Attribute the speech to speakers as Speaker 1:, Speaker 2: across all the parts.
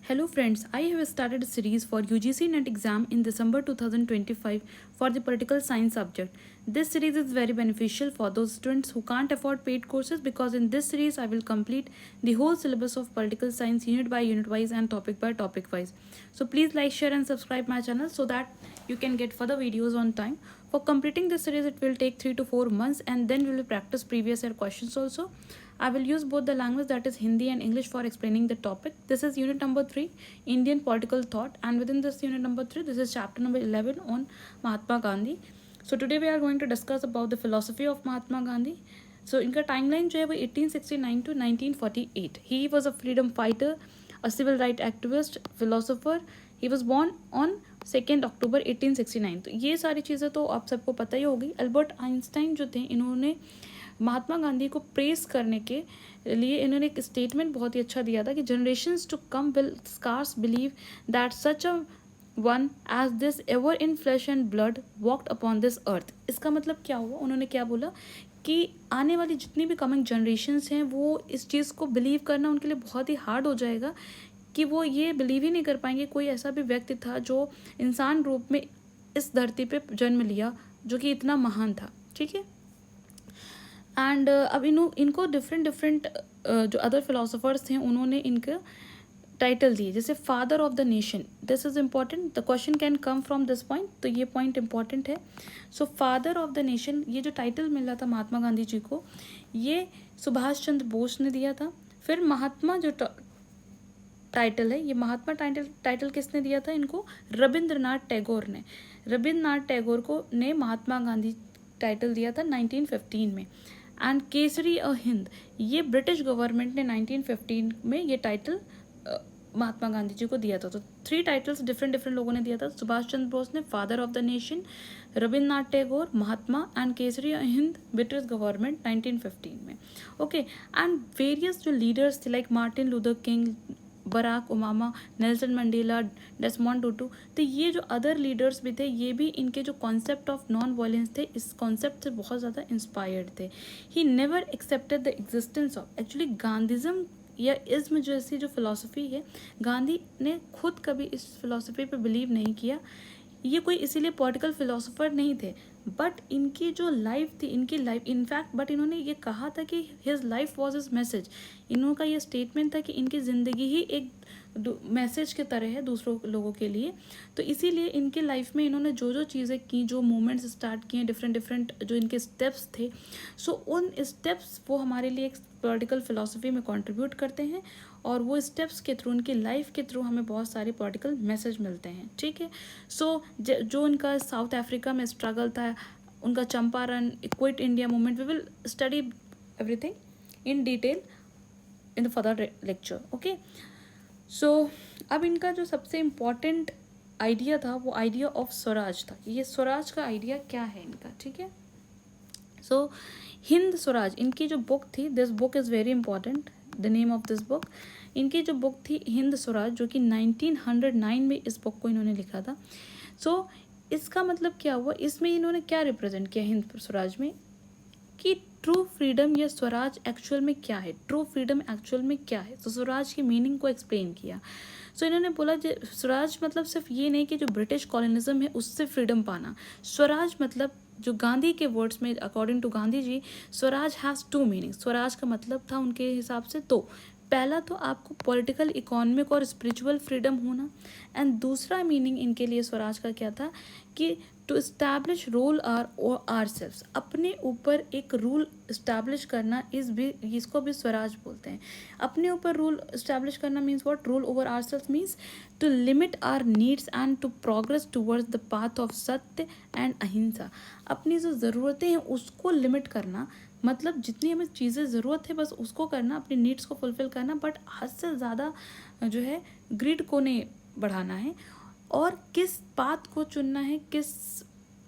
Speaker 1: Hello friends, I have started a series for UGC NET exam in December 2025 for the political science subject. This series is very beneficial for those students who can't afford paid courses because in this series I will complete the whole syllabus of political science unit by unit wise and topic by topic wise. So please like, share and subscribe my channel so that you can get further videos on time. For completing this series it will take 3 to 4 months and then we will practice previous year questions also. I will use both the language that is Hindi and English for explaining the topic. This is unit number 3, Indian political thought, and within this unit number 3, this is chapter number 11 on Mahatma Gandhi. So today we are going to discuss about the philosophy of Mahatma Gandhi. So इनका timeline जो है वो 1869 to 1948. He was a freedom fighter, a civil right activist, philosopher. He was born on 2 अक्टूबर 1869. तो ये सारी चीज़ें तो आप सबको पता ही होगी. अल्बर्ट आइंस्टाइन जो थे इन्होंने महात्मा गांधी को प्रेस करने के लिए इन्होंने एक स्टेटमेंट बहुत ही अच्छा दिया था कि generations to come will scarce believe that such a one as this ever in flesh and blood walked upon this earth. इसका मतलब क्या हुआ, उन्होंने क्या बोला कि आने वाली जितनी भी कमिंग जनरेशन्स हैं वो इस चीज़ को बिलीव करना उनके लिए बहुत ही हार्ड हो जाएगा कि वो ये बिलीव ही नहीं कर पाएंगे कोई ऐसा भी व्यक्ति था जो इंसान रूप में इस धरती पे जन्म लिया जो कि इतना महान था. ठीक है. एंड अब इनको डिफरेंट जो अदर फिलोसोफर्स थे उन्होंने इनका टाइटल दिए, जैसे father of the nation. This is important, the question can come from this point, तो ये पॉइंट इंपॉर्टेंट है. So father of the nation, ये जो टाइटल मिला था महात्मा गांधी जी को, ये सुभाष चंद्र बोस ने दिया था. फिर महात्मा जो टाइटल है, ये महात्मा टाइटल किसने दिया था इनको? रविंद्रनाथ टैगोर ने. रविंद्रनाथ टैगोर को ने महात्मा गांधी टाइटल दिया था 1915 में. एंड केसरी अ हिंद, ये ब्रिटिश गवर्नमेंट ने 1915 में ये टाइटल महात्मा गांधी जी को दिया था. तो 3 टाइटल्स डिफरेंट लोगों ने दिया था. सुभाष चंद्र बोस ने father of the nation, Rabindranath Tagore Mahatma, and Kesari Hind British government 1915 में. ओके. एंड वेरियस जो लीडर्स थे like Martin Luther King, Barack Obama, Nelson Mandela, Desmond Tutu, तो ये जो अदर लीडर्स भी थे ये भी इनके जो कॉन्सेप्ट ऑफ नॉन वायलेंस थे इस कॉन्सेप्ट से बहुत ज़्यादा इंस्पायर्ड थे. He never accepted the existence of, actually Gandhism या इज्म जैसी जो फिलॉसफी है, गांधी ने खुद कभी इस फिलॉसफी पे बिलीव नहीं किया. ये कोई इसीलिए पॉलिटिकल फिलोसोफर नहीं थे, बट इनकी जो लाइफ थी, इनकी लाइफ इनफैक्ट, बट इन्होंने ये कहा था कि his life was his message. इन्होंने ये स्टेटमेंट था कि इनकी ज़िंदगी ही एक मैसेज की तरह है दूसरों लोगों के लिए. तो इसीलिए इनके लाइफ में इन्होंने जो जो चीज़ें की, जो मूवमेंट्स स्टार्ट किए, डिफरेंट जो इनके स्टेप्स थे, सो उन स्टेप्स वो हमारे लिए एक पॉलिटिकल फिलोसफी में कंट्रीब्यूट करते हैं और वो स्टेप्स के थ्रू, उनकी लाइफ के थ्रू हमें बहुत सारे पॉलिटिकल मैसेज मिलते हैं. ठीक है. सो जो उनका साउथ अफ्रीका में स्ट्रगल था, उनका Champaran, quit India movement, we will study everything in detail in the further lecture. Okay. So अब इनका जो सबसे इम्पॉर्टेंट आइडिया था वो आइडिया ऑफ स्वराज था. ये स्वराज का आइडिया क्या है इनका. ठीक है. सो हिंद स्वराज, इनकी जो बुक थी, this book is very important, the name of this book. इनकी जो बुक थी हिंद स्वराज, जो कि 1909 में इस बुक को इन्होंने लिखा था. सो इसका मतलब क्या हुआ, इसमें इन्होंने क्या रिप्रेजेंट किया हिंद स्वराज में, कि ट्रू फ्रीडम या स्वराज एक्चुअल में क्या है, ट्रू फ्रीडम एक्चुअल में क्या है. तो स्वराज की मीनिंग को एक्सप्लेन किया. सो इन्होंने बोला जो स्वराज मतलब सिर्फ ये नहीं कि जो ब्रिटिश कॉलोनिज्म है उससे फ्रीडम पाना. स्वराज मतलब जो गांधी के वर्ड्स में, according to Gandhi ji, swaraj has 2 meaning. Swaraj का मतलब था उनके हिसाब से तो पहला तो आपको पॉलिटिकल, इकोनॉमिक और स्पिरिचुअल फ्रीडम होना, एंड दूसरा मीनिंग इनके लिए स्वराज का क्या था कि to establish rule our self, अपने ऊपर एक रूल इस्टेब्लिश करना, इसको भी स्वराज बोलते हैं. अपने ऊपर रूल इस्टेब्लिश करना means what, rule over our self means to limit our needs and to progress towards the path of satya and ahimsa. अपनी जो ज़रूरतें हैं उसको लिमिट करना, मतलब जितनी हमें चीज़ें ज़रूरत है बस उसको करना, अपनी नीड्स को फुलफ़िल करना, बट हद से ज़्यादा जो है ग्रिड को नहीं बढ़ाना है. और किस पाथ को चुनना है, किस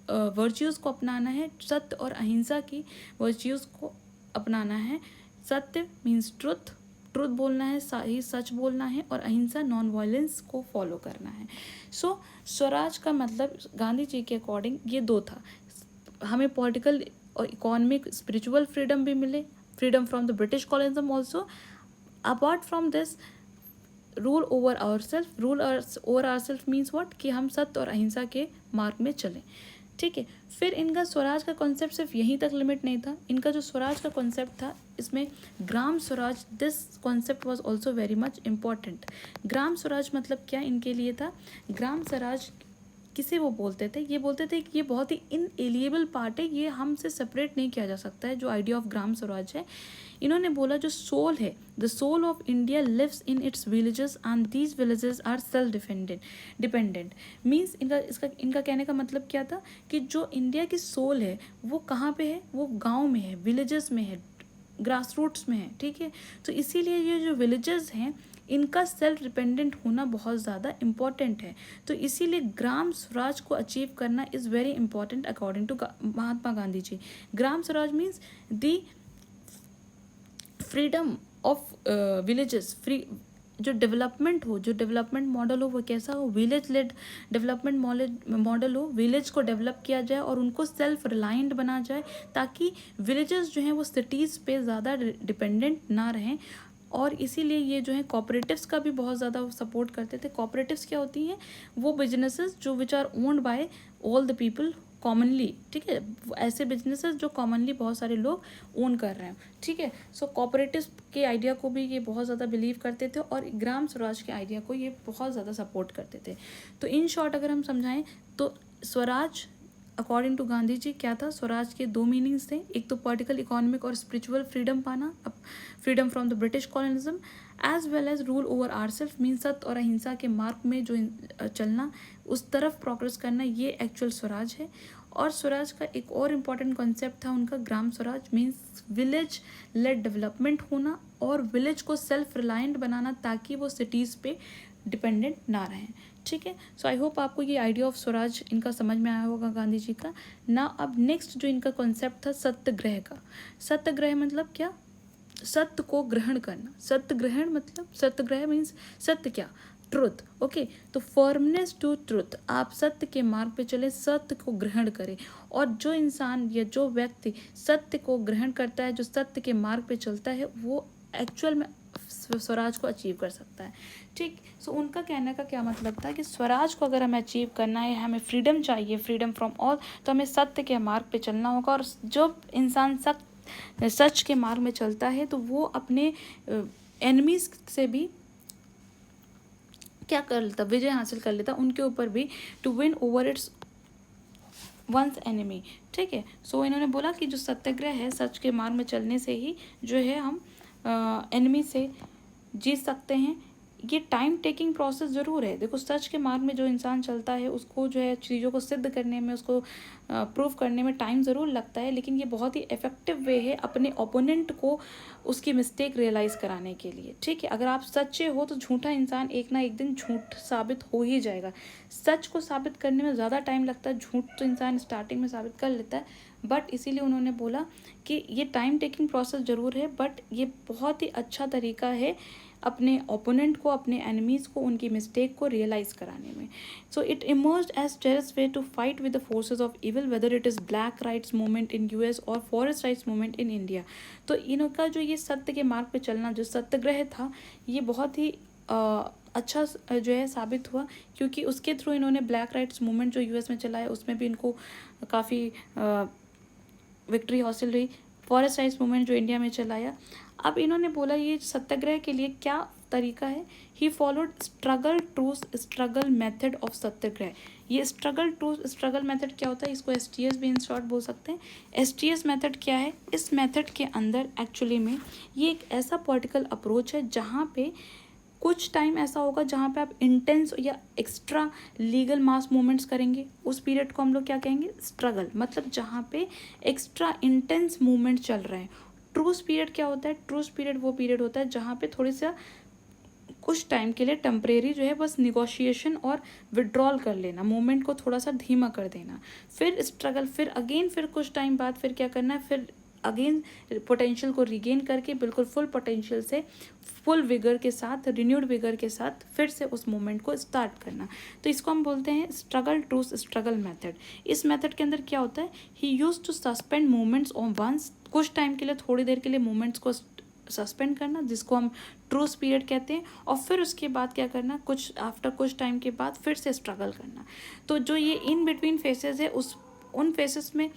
Speaker 1: वर्च्यूज़ को अपनाना है, सत्य और अहिंसा की वर्च्यूज़ को अपनाना है. सत्य मीन्स ट्रुथ, ट्रुथ बोलना है, सही सच बोलना है, और अहिंसा नॉन वायलेंस को फॉलो करना है. सो स्वराज का मतलब गांधी जी के अकॉर्डिंग ये 2 था. हमें पॉलिटिकल और इकोनॉमिक स्पिरिचुअल फ्रीडम भी मिले, freedom from the British colonialism also. Apart from this rule over our self, rule over our self means what, कि हम सत्य और अहिंसा के मार्ग में चलें, ठीक है। फिर इनका स्वराज का कॉन्सेप्ट सिर्फ यहीं तक लिमिट नहीं था, इनका जो स्वराज का कॉन्सेप्ट था इसमें Gram Swaraj, this concept was also very much important. Gram Swaraj मतलब क्या इनके लिए था, ग्राम स्वराज किसे वो बोलते थे, ये बोलते थे कि ये बहुत ही इनएलिएबल पार्ट है, ये हमसे सेपरेट नहीं किया जा सकता है, जो आइडिया ऑफ ग्राम स्वराज है। इन्होंने बोला जो सोल है, the soul of India lives in its villages and these villages are self dependent means इनका कहने का मतलब क्या था कि जो इंडिया की सोल है वो कहाँ पे है, वो गाँव में है, विलेजेस में है, ग्रास रूट्स में है, ठीक है। तो इसीलिए ये जो विलेजेस हैं इनका सेल्फ डिपेंडेंट होना बहुत ज़्यादा इम्पॉर्टेंट है। तो इसीलिए ग्राम स्वराज को अचीव करना is very important according to Mahatma Gandhi ji. Gram Swaraj means the freedom of villages, free जो डेवलपमेंट हो, जो डेवलपमेंट मॉडल हो वो कैसा हो, विलेज लेड डेवलपमेंट मॉडल हो, विलेज को डेवलप किया जाए और उनको सेल्फ रिलायंट बना जाए, ताकि विलेजेस जो हैं वो सिटीज़ पे ज़्यादा डिपेंडेंट ना रहें। और इसीलिए ये जो है कॉपरेटिव्स का भी बहुत ज़्यादा सपोर्ट करते थे। कॉपरेटिव्स क्या होती हैं, वो बिजनेसेस जो which are owned by all the people commonly, ठीक है, ऐसे बिजनेसेस जो कॉमनली बहुत सारे लोग ओन कर रहे हैं, ठीक है। सो कॉपरेटिव्स के आइडिया को भी ये बहुत ज़्यादा बिलीव करते थे और ग्राम स्वराज के आइडिया को ये बहुत ज़्यादा सपोर्ट करते थे। तो इन शॉर्ट अगर हम समझाएं तो स्वराज अकॉर्डिंग टू गांधी जी क्या था, स्वराज के दो मीनिंग्स थे, एक तो पॉलिटिकल, इकोनॉमिक और स्पिरिचुअल फ्रीडम पाना, freedom from the British colonialism, as well as rule over our self mean satya और अहिंसा के मार्ग में जो चलना, उस तरफ प्रोग्रेस करना, ये एक्चुअल स्वराज है। और स्वराज का एक और इम्पॉर्टेंट कॉन्सेप्ट था उनका, Gram Swaraj means village led development होना और विलेज को सेल्फ रिलायंट बनाना, ताकि वो सिटीज़ पे डिपेंडेंट ना रहें, ठीक है। सो आई होप आपको ये आइडिया ऑफ स्वराज इनका समझ में आया होगा गांधी जी का ना। अब नेक्स्ट जो इनका कॉन्सेप्ट था सत्याग्रह का, सत्याग्रह मतलब क्या, सत्य को ग्रहण करना, सत्याग्रहण मतलब, सत्याग्रह मीन्स सत्य क्या, ट्रुथ, ओके। तो फर्मनेस टू ट्रुथ, आप सत्य के मार्ग पे चले, सत्य को ग्रहण करें। और जो इंसान या जो व्यक्ति सत्य को ग्रहण करता है, जो सत्य के मार्ग पे चलता है, वो एक्चुअल में स्वराज को अचीव कर सकता है, ठीक। सो उनका कहने का क्या मतलब था कि स्वराज को अगर हमें अचीव करना है, हमें फ्रीडम चाहिए, फ्रीडम फ्रॉम ऑल, तो हमें सत्य के मार्ग पे चलना होगा। और जब इंसान सच के मार्ग में चलता है तो वो अपने एनिमीज से भी क्या कर लेता, विजय हासिल कर लेता उनके ऊपर भी, to win over its one's enemy, ठीक है। सो इन्होंने बोला कि जो सत्याग्रह है, सच के मार्ग में चलने से ही जो है हम एनिमी से जीत सकते हैं। ये टाइम टेकिंग प्रोसेस ज़रूर है, देखो सच के मार्ग में जो इंसान चलता है उसको जो है चीज़ों को सिद्ध करने में, उसको प्रूव करने में टाइम ज़रूर लगता है, लेकिन ये बहुत ही इफ़ेक्टिव वे है अपने ओपोनेंट को उसकी मिस्टेक रियलाइज़ कराने के लिए, ठीक है। अगर आप सच्चे हो तो झूठा इंसान एक ना एक दिन झूठ साबित हो ही जाएगा। सच को साबित करने में ज़्यादा टाइम लगता है, झूठ तो इंसान स्टार्टिंग में साबित कर लेता है, बट इसीलिए उन्होंने बोला कि ये टाइम टेकिंग प्रोसेस ज़रूर है, बट ये बहुत ही अच्छा तरीका है अपने ओपोनेंट को, अपने एनिमीज़ को उनकी मिस्टेक को रियलाइज़ कराने में। So it emerged as terrorist way to fight with the forces of evil, whether it is black rights movement in US और forest rights movement in India. तो इनका जो ये सत्य के मार्ग पे चलना, जो सत्याग्रह था, ये बहुत ही अच्छा जो है साबित हुआ, क्योंकि उसके थ्रू इन्होंने ब्लैक राइट्स मूवमेंट जो यूएस में चला है उसमें भी इनको काफ़ी विक्ट्री हासिल हुई। फॉरेस्ट राइट्स मूवमेंट जो इंडिया में चलाया, अब इन्होंने बोला ये सत्याग्रह के लिए क्या तरीका है, he followed struggle to struggle method of satyagraha. ये स्ट्रगल टू स्ट्रगल मेथड क्या होता है, इसको STS भी इन शॉर्ट बोल सकते हैं। STS मेथड क्या है, इस मेथड के अंदर एक्चुअली में ये एक ऐसा पॉलिटिकल अप्रोच है जहाँ पे कुछ टाइम ऐसा होगा जहाँ पे आप इंटेंस या एक्स्ट्रा लीगल मास मूवमेंट्स करेंगे, उस पीरियड को हम लोग क्या कहेंगे, स्ट्रगल, मतलब जहाँ पे एक्स्ट्रा इंटेंस मूवमेंट चल रहे हैं। ट्रूस पीरियड क्या होता है, ट्रूस पीरियड वो पीरियड होता है जहाँ पे थोड़ी सा कुछ टाइम के लिए टेम्परेरी जो है बस निगोशिएशन और विड्रॉल कर लेना, मूवमेंट को थोड़ा सा धीमा कर देना, फिर स्ट्रगल, फिर अगेन फिर कुछ टाइम बाद फिर क्या करना है, फिर अगेन पोटेंशियल को रिगेन करके बिल्कुल फुल पोटेंशियल से, फुल विगर के साथ, रिन्यूड विगर के साथ फिर से उस मूवमेंट को स्टार्ट करना। तो इसको हम बोलते हैं स्ट्रगल टू स्ट्रगल मेथड। इस मेथड के अंदर क्या होता है, he use to suspend movements on once, कुछ टाइम के लिए, थोड़ी देर के लिए मूवमेंट्स को सस्पेंड करना, जिसको हम ट्रूस पीरियड कहते हैं, और फिर उसके बाद क्या करना, कुछ टाइम के बाद फिर से स्ट्रगल करना। तो जो ये इन बिटवीन फेसेस है, उन फेसेस में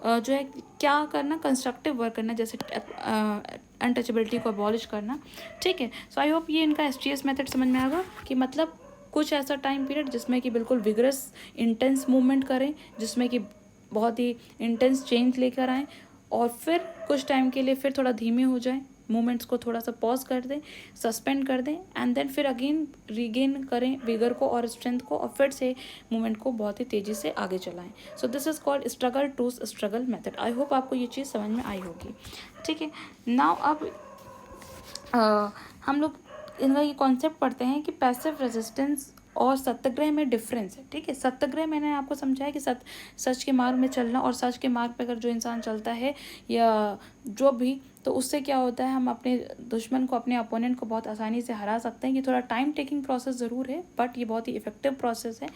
Speaker 1: जो है क्या करना, कंस्ट्रक्टिव वर्क करना, जैसे अनटचेबिलिटी को अबॉलिश करना। ठीक है, सो आई होप ये इनका STS मेथड समझ में आएगा कि मतलब कुछ ऐसा टाइम पीरियड जिसमें कि बिल्कुल विगरस इंटेंस मूवमेंट करें, जिसमें कि बहुत ही इंटेंस चेंज लेकर आएँ, और फिर कुछ टाइम के लिए फिर थोड़ा धीमे हो जाए, मूवमेंट्स को थोड़ा सा पॉज कर दें, सस्पेंड कर दें, एंड देन फिर अगेन रीगेन करें विगर को और स्ट्रेंथ को, और फिर से मूवमेंट को बहुत ही तेज़ी से आगे चलाएं। So this is called struggle to struggle method. I hope आपको ये चीज़ समझ में आई होगी। ठीक है, नाउ अब हम लोग इनका ये कॉन्सेप्ट पढ़ते हैं कि पैसिव रेजिस्टेंस और सत्याग्रह में डिफरेंस है। ठीक है, सत्याग्रह मैंने आपको समझाया कि सच के मार्ग में चलना, और सच के मार्ग पे अगर जो इंसान चलता है या जो भी, तो उससे क्या होता है, हम अपने दुश्मन को, अपने अपोनेंट को बहुत आसानी से हरा सकते हैं। ये थोड़ा टाइम टेकिंग प्रोसेस ज़रूर है, बट ये बहुत ही इफेक्टिव प्रोसेस है।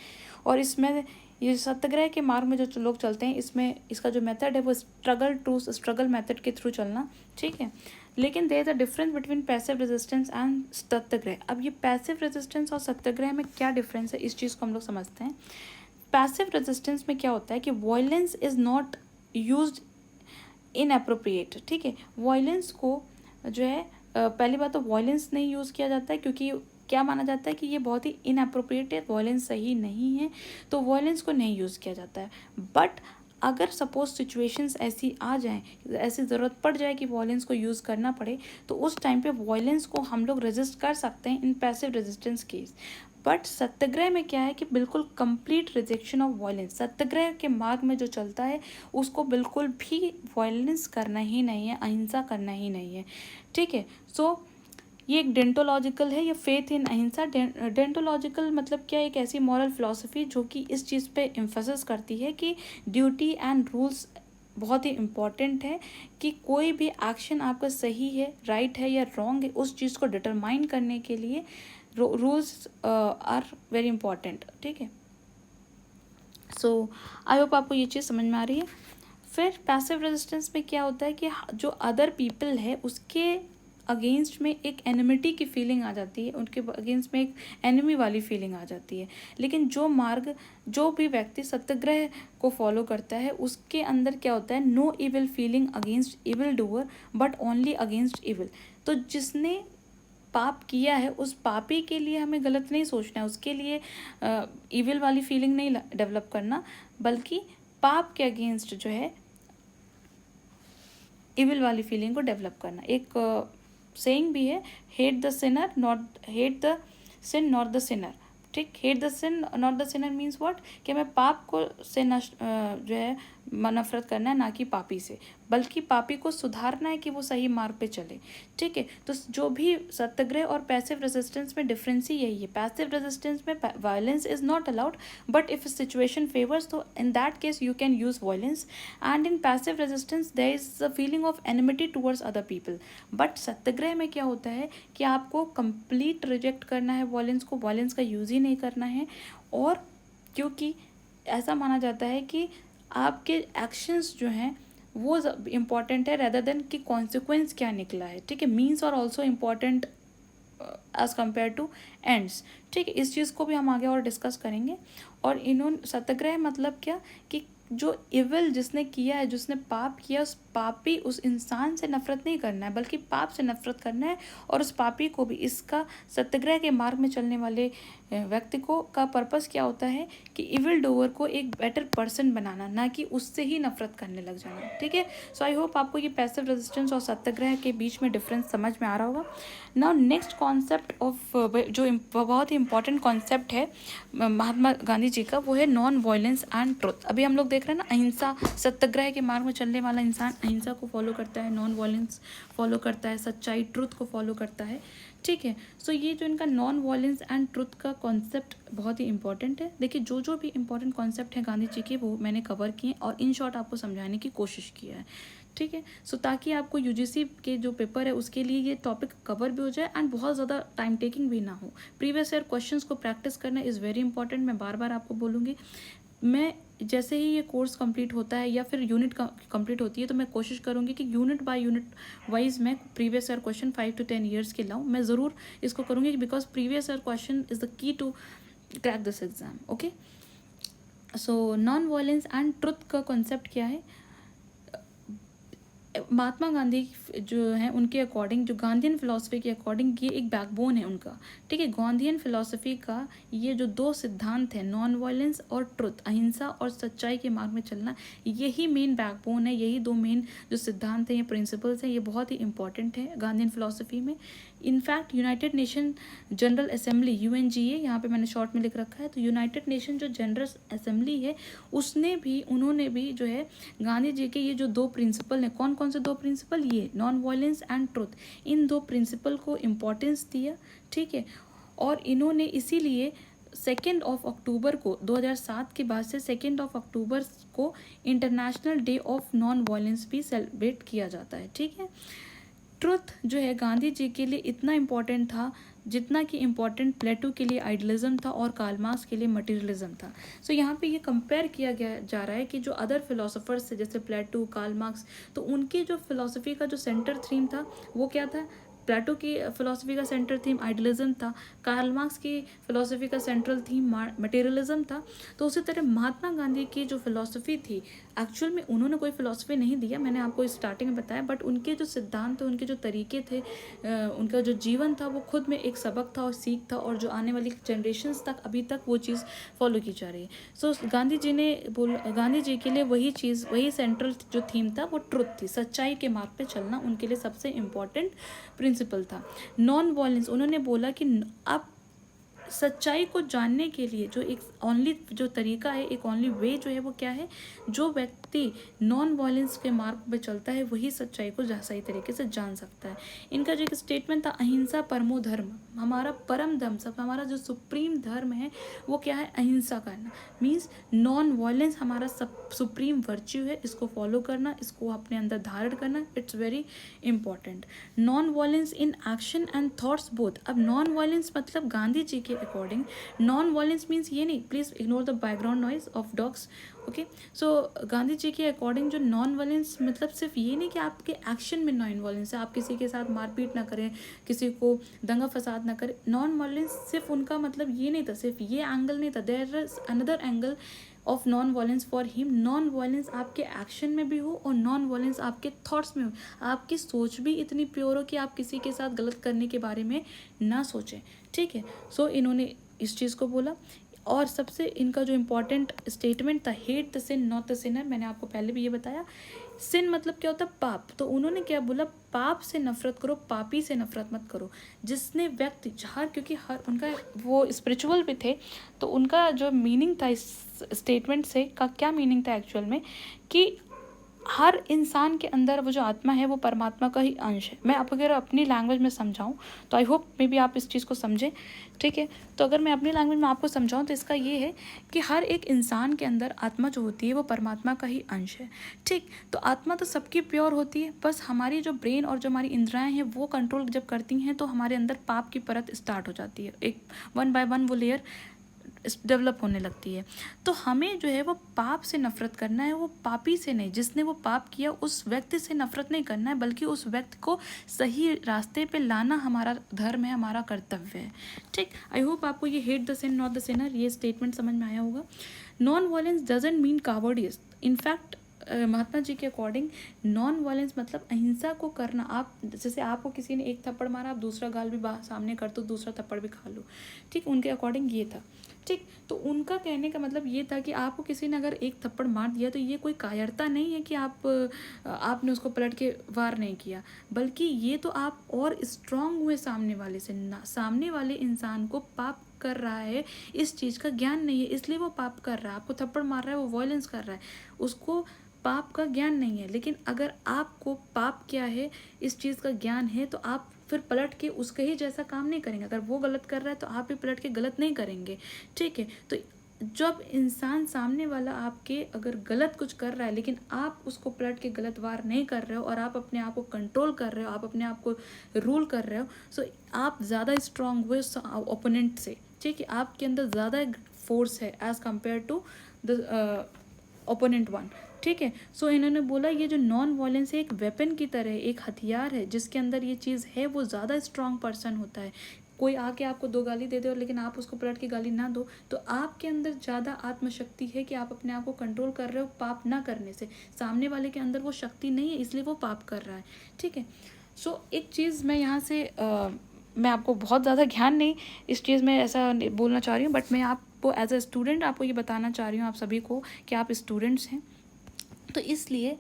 Speaker 1: और इसमें ये सत्याग्रह के मार्ग में जो लोग चलते हैं, इसमें इसका जो मेथड है वो स्ट्रगल टू स्ट्रगल मेथड के थ्रू चलना। ठीक है, लेकिन there is a difference between passive resistance and satyagraha. अब ये पैसिव रेजिस्टेंस और सत्याग्रह में क्या डिफरेंस है, इस चीज़ को हम लोग समझते हैं। पैसिव रेजिस्टेंस में क्या होता है कि violence is not used inappropriate. ठीक है, वॉयलेंस को जो है पहली बात तो वॉयलेंस नहीं यूज़ किया जाता है, क्योंकि क्या माना जाता है कि ये बहुत ही इनअप्रोप्रिएट है, वॉयलेंस सही नहीं है, तो वॉयलेंस को नहीं यूज़ किया जाता है। बट अगर सपोज सिचुएशंस ऐसी आ जाएं, ऐसी ज़रूरत पड़ जाए कि वॉयलेंस को यूज़ करना पड़े, तो उस टाइम पे वॉयलेंस को हम लोग रेजिस्ट कर सकते हैं in passive resistance case. But satyagraha में क्या है कि बिल्कुल complete rejection of violence. Satyagraha के मार्ग में जो चलता है उसको बिल्कुल भी वॉयलेंस करना ही नहीं है, अहिंसा करना ही नहीं है। ठीक है, सो ये एक डेंटोलॉजिकल है, ये फेथ इन अहिंसा। डेंटोलॉजिकल मतलब क्या, एक ऐसी मॉरल फिलॉसफी जो कि इस चीज़ पे एम्फेसिस करती है कि ड्यूटी एंड रूल्स बहुत ही इम्पॉर्टेंट है, कि कोई भी एक्शन आपका सही है, राइट है या रॉन्ग है, उस चीज़ को डिटरमाइन करने के लिए रूल्स आर वेरी इंपॉर्टेंट। ठीक है, सो आई होप आपको ये चीज़ समझ में आ रही है। फिर पैसिव रेजिस्टेंस में क्या होता है कि जो अदर पीपल है उसके अगेंस्ट में एक एनिमिटी की फीलिंग आ जाती है, उनके अगेंस्ट में एक एनिमी वाली फीलिंग आ जाती है। लेकिन जो भी व्यक्ति सत्याग्रह को फॉलो करता है उसके अंदर क्या होता है, no evil feeling against evil doer but only against evil. तो जिसने पाप किया है उस पापी के लिए हमें गलत नहीं सोचना है, उसके लिए इविल वाली फीलिंग नहीं डेवलप करना, बल्कि पाप के अगेंस्ट जो है इविल वाली फीलिंग को डेवलप करना। एक सेइंग भी है, hate the sinner not hate the sin not the sinner. ठीक, hate the sin not the sinner means what, कि हमें पाप को से जो है नफरत करना है, ना कि पापी से, बल्कि पापी को सुधारना है कि वो सही मार्ग पे चले। ठीक है, तो जो भी सत्याग्रह और पैसिव रेजिस्टेंस में डिफरेंस ही यही है। पैसिव रेजिस्टेंस में violence is not allowed, but if situation favours तो in that case you can use violence, and in passive resistance there is a feeling of enmity towards other people. But satyagraha में क्या होता है कि आपको complete reject करना है violence को, वायलेंस का यूज़ ही नहीं करना है, और क्योंकि ऐसा माना जाता है कि आपके एक्शंस जो हैं वो इम्पॉर्टेंट है रेदर देन कि कॉन्सिक्वेंस क्या निकला है। ठीक है, means are also important as compare to ends. ठीक है, इस चीज़ को भी हम आगे और डिस्कस करेंगे। और इन्होंने सत्याग्रह मतलब क्या कि जो इविल जिसने किया है, जिसने पाप किया, उस पापी उस इंसान से नफरत नहीं करना है, बल्कि पाप से नफरत करना है, और उस पापी को भी, इसका सत्याग्रह के मार्ग में चलने वाले व्यक्ति को का पर्पस क्या होता है कि इविल डोवर को एक बेटर पर्सन बनाना, ना कि उससे ही नफरत करने लग जाना। ठीक है, सो आई होप आपको ये पैसिव रेजिस्टेंस और सत्याग्रह के बीच में डिफरेंस समझ में आ रहा होगा। नाउ नेक्स्ट कॉन्सेप्ट ऑफ जो बहुत ही इंपॉर्टेंट कॉन्सेप्ट है महात्मा गांधी जी का, वो है नॉन वायलेंस एंड ट्रुथ। अभी हम लोग देख रहे हैं ना, अहिंसा, सत्याग्रह के मार्ग में चलने वाला इंसान अहिंसा को फॉलो करता है, नॉन वायलेंस फॉलो करता है, सच्चाई ट्रुथ को फॉलो करता है। ठीक है, सो ये जो इनका नॉन वायलेंस एंड ट्रुथ का कॉन्सेप्ट बहुत ही इंपॉर्टेंट है। देखिए, जो भी इंपॉर्टेंट कॉन्सेप्ट है गांधी जी के, वो मैंने कवर किए और इन शॉर्ट आपको समझाने की कोशिश किया है। ठीक है, सो ताकि आपको यूजीसी के जो पेपर है उसके लिए ये टॉपिक कवर भी हो जाए एंड बहुत ज़्यादा टाइम टेकिंग भी ना हो। प्रीवियस ईयर क्वेश्चंस को प्रैक्टिस करना इज़ वेरी इंपॉर्टेंट, मैं बार बार आपको बोलूँगी। मैं जैसे ही ये कोर्स कंप्लीट होता है या फिर यूनिट कंप्लीट होती है तो मैं कोशिश करूँगी कि यूनिट बाय यूनिट वाइज मैं previous year question 5 to 10 years के लाऊँ। मैं ज़रूर इसको करूँगी because previous year question is the key to crack this exam. Okay, so non violence and truth का कॉन्सेप्ट क्या है? महात्मा गांधी जो है उनके अकॉर्डिंग, जो गांधीयन फिलॉसफी के अकॉर्डिंग, ये एक बैकबोन है उनका। ठीक है, गांधीयन फिलॉसफी का ये जो दो सिद्धांत है, नॉन वायलेंस और ट्रुथ, अहिंसा और सच्चाई के मार्ग में चलना, यही मेन बैकबोन है। यही दो मेन जो सिद्धांत हैं, ये प्रिंसिपल्स हैं, ये बहुत ही इंपॉर्टेंट है गांधीयन फिलॉसफी में। In fact United nation general assembly, UNGA, यहाँ पे मैंने शॉर्ट में लिख रखा है, तो यूनाइटेड नेशन जो जनरल असेंबली है उन्होंने भी जो है गांधी जी के ये जो दो प्रिंसिपल हैं, कौन कौन से दो प्रिंसिपल, ये नॉन वायलेंस एंड ट्रुथ, इन दो प्रिंसिपल को इम्पोर्टेंस दिया। ठीक है, और इन्होंने इसीलिए 2 अक्टूबर को 2007 के बाद से 2 अक्टूबर को international day of non violence भी सेलिब्रेट किया जाता है। ठीक है, ट्रुथ जो है गांधी जी के लिए इतना इम्पोर्टेंट था जितना कि इम्पोर्टेंट प्लेटो के लिए आइडियलिज्म था और कार्ल मार्क्स के लिए मटेरियलिज्म था। सो यहाँ पे ये कंपेयर किया गया जा रहा है कि जो अदर फिलोसोफर्स थे जैसे प्लेटो, कार्ल मार्क्स, तो उनकी जो फिलोसफी का जो सेंटर थीम था वो क्या था? प्लेटो की फिलोसफी का सेंटर थीम आइडियलिज्म था, कार्ल मार्क्स की फिलोसफी का सेंट्रल थीम मटेरियलिज्म था। तो उसी तरह महात्मा गांधी की जो फिलोसफी थी, एक्चुअल में उन्होंने कोई फिलोसफी नहीं दिया, मैंने आपको स्टार्टिंग में बताया, बट उनके जो सिद्धांत थे, उनके जो तरीके थे, उनका जो जीवन था वो खुद में एक सबक था और सीख था, और जो आने वाली जनरेशन्स तक अभी तक वो चीज़ फॉलो की जा रही है। सो गांधी जी के लिए वही चीज़, वही सेंट्रल जो थीम था वो ट्रुथ थी, सच्चाई के मार्ग पे चलना उनके लिए सबसे इम्पॉर्टेंट प्रिंसिपल था। नॉन वायलेंस, उन्होंने बोला कि आप सच्चाई को जानने के लिए जो एक ओनली जो तरीका है, एक ओनली वे जो है वो क्या है? जो व्यक्ति नॉन वायलेंस के मार्ग पे चलता है वही सच्चाई को सही तरीके से जान सकता है। इनका जो एक स्टेटमेंट था, अहिंसा परमो धर्म, हमारा परम धर्म, सब हमारा जो सुप्रीम धर्म है वो क्या है? अहिंसा करना, मीन्स नॉन वायलेंस हमारा सब सुप्रीम वर्च्यू है, इसको फॉलो करना, इसको अपने अंदर धारण करना, it's very important. Non violence in action and thoughts both. अब नॉन वायलेंस मतलब गांधी जी के अकॉर्डिंग नॉन वायलेंस मीन्स ये नहीं, please ignore the background noise of dogs. Okay, so Gandhi ji के अकॉर्डिंग जो नॉन वायलेंस मतलब सिर्फ ये नहीं कि आपके एक्शन में नॉन वायलेंस है, आप किसी के साथ मारपीट ना करें, किसी को दंगा फसाद ना करें। नॉन वायलेंस सिर्फ उनका मतलब ये नहीं था, सिर्फ ये एंगल नहीं था, there is another angle of non violence for him. Non violence आपके एक्शन में भी हो और नॉन वायलेंस आपके थॉट्स में हो, आपकी सोच भी इतनी प्योर हो कि आप किसी के साथ गलत करने के बारे में ना सोचें। ठीक है, सो इन्होंने इस चीज़ को बोला। और सबसे इनका जो इम्पोर्टेंट स्टेटमेंट था, hate the sin not the sinner, मैंने आपको पहले भी ये बताया। सिन मतलब क्या होता है? पाप। तो उन्होंने क्या बोला? पाप से नफरत करो, पापी से नफरत मत करो। जिसने व्यक्ति क्योंकि हर उनका वो स्पिरिचुअल भी थे, तो उनका जो मीनिंग था इस स्टेटमेंट से का क्या मीनिंग था एक्चुअल में, कि हर इंसान के अंदर वो जो आत्मा है वो परमात्मा का ही अंश है। मैं आप अगर अपनी लैंग्वेज में समझाऊं तो आई होप मे बी आप इस चीज़ को समझें। ठीक है, तो अगर मैं अपनी लैंग्वेज में आपको समझाऊं तो इसका ये है कि हर एक इंसान के अंदर आत्मा जो होती है वो परमात्मा का ही अंश है। ठीक, तो आत्मा तो सबकी प्योर होती है, बस हमारी जो ब्रेन और जो हमारी इंद्रियां हैं वो कंट्रोल जब करती हैं तो हमारे अंदर पाप की परत स्टार्ट हो जाती है, एक वन बाय वन वो लेयर डेवलप होने लगती है। तो हमें जो है वो पाप से नफरत करना है, वो पापी से नहीं, जिसने वो पाप किया उस व्यक्ति से नफरत नहीं करना है, बल्कि उस व्यक्ति को सही रास्ते पे लाना हमारा धर्म है, हमारा कर्तव्य है। ठीक, आई होप आपको ये hate the sin not the sinner ये स्टेटमेंट समझ में आया होगा। Non violence doesn't mean cowardice. In fact Mahatma ji के अकॉर्डिंग नॉन वायलेंस मतलब अहिंसा को करना। आप जैसे आपको किसी ने एक थप्पड़ मारा, आप दूसरा गाल भी सामने कर दो, दूसरा थप्पड़ भी खा लो। ठीक, उनके अकॉर्डिंग ये था। ठीक, तो उनका कहने का मतलब ये था कि आपको किसी ने अगर एक थप्पड़ मार दिया तो ये कोई कायरता नहीं है कि आपने उसको पलट के वार नहीं किया, बल्कि ये तो आप और स्ट्रांग हुए सामने वाले से। सामने वाले इंसान को पाप कर रहा है, इस चीज़ का ज्ञान नहीं है, इसलिए वो पाप कर रहा है, आपको थप्पड़ मार रहा है, वो वायलेंस कर रहा है, उसको पाप का ज्ञान नहीं है। लेकिन अगर आपको पाप क्या है इस चीज़ का ज्ञान है तो आप फिर पलट के उसके ही जैसा काम नहीं करेंगे। अगर वो गलत कर रहा है तो आप भी पलट के गलत नहीं करेंगे। ठीक है, तो जब इंसान सामने वाला आपके अगर गलत कुछ कर रहा है लेकिन आप उसको पलट के गलत वार नहीं कर रहे हो और आप अपने आप को कंट्रोल कर रहे हो, आप अपने आप को रूल कर रहे हो, सो आप ज़्यादा स्ट्रांग हुए ओपोनेंट से। ठीक है, आपके अंदर ज़्यादा फोर्स है as compare to the opponent one, ठीक है। सो इन्होंने बोला ये जो नॉन वायलेंस है एक वेपन की तरह है, एक हथियार है जिसके अंदर ये चीज़ है, वो ज़्यादा स्ट्रॉन्ग पर्सन होता है। कोई आके आपको 2 गाली दे दे और लेकिन आप उसको पलट के गाली ना दो, तो आपके अंदर ज़्यादा आत्मशक्ति है कि आप अपने आप को कंट्रोल कर रहे हो पाप ना करने से। सामने वाले के अंदर वो शक्ति नहीं है, इसलिए वो पाप कर रहा है, ठीक है। सो एक चीज़ मैं यहाँ से मैं आपको बहुत ज़्यादा ज्ञान नहीं इस चीज़ में ऐसा बोलना चाह रही हूँ, बट मैं आपको एज अ स्टूडेंट आपको ये बताना चाह रही हूँ, आप सभी को, कि आप स्टूडेंट्स हैं। तो इसलिए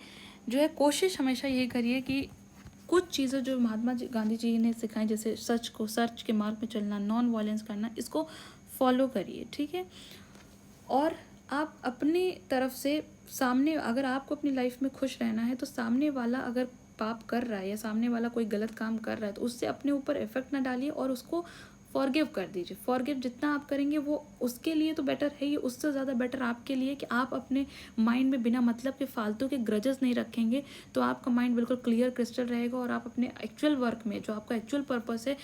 Speaker 1: जो है कोशिश हमेशा ये करिए कि कुछ चीज़ें जो महात्मा गांधी जी ने सिखाई, जैसे सच के मार्ग में चलना, नॉन वायलेंस करना, इसको फॉलो करिए, ठीक है। और आप अपनी तरफ से सामने, अगर आपको अपनी लाइफ में खुश रहना है, तो सामने वाला अगर पाप कर रहा है या सामने वाला कोई गलत काम कर रहा है, तो उससे अपने ऊपर इफेक्ट ना डालिए और उसको फॉरगिव कर दीजिए। फॉरगिव जितना आप करेंगे वो उसके लिए तो बेटर है ही, उससे ज़्यादा बेटर आपके लिए कि आप अपने माइंड में बिना मतलब के फालतू के ग्रजेस नहीं रखेंगे, तो आपका माइंड बिल्कुल क्लियर क्रिस्टल रहेगा और आप अपने एक्चुअल वर्क में, जो आपका एक्चुअल पर्पस है,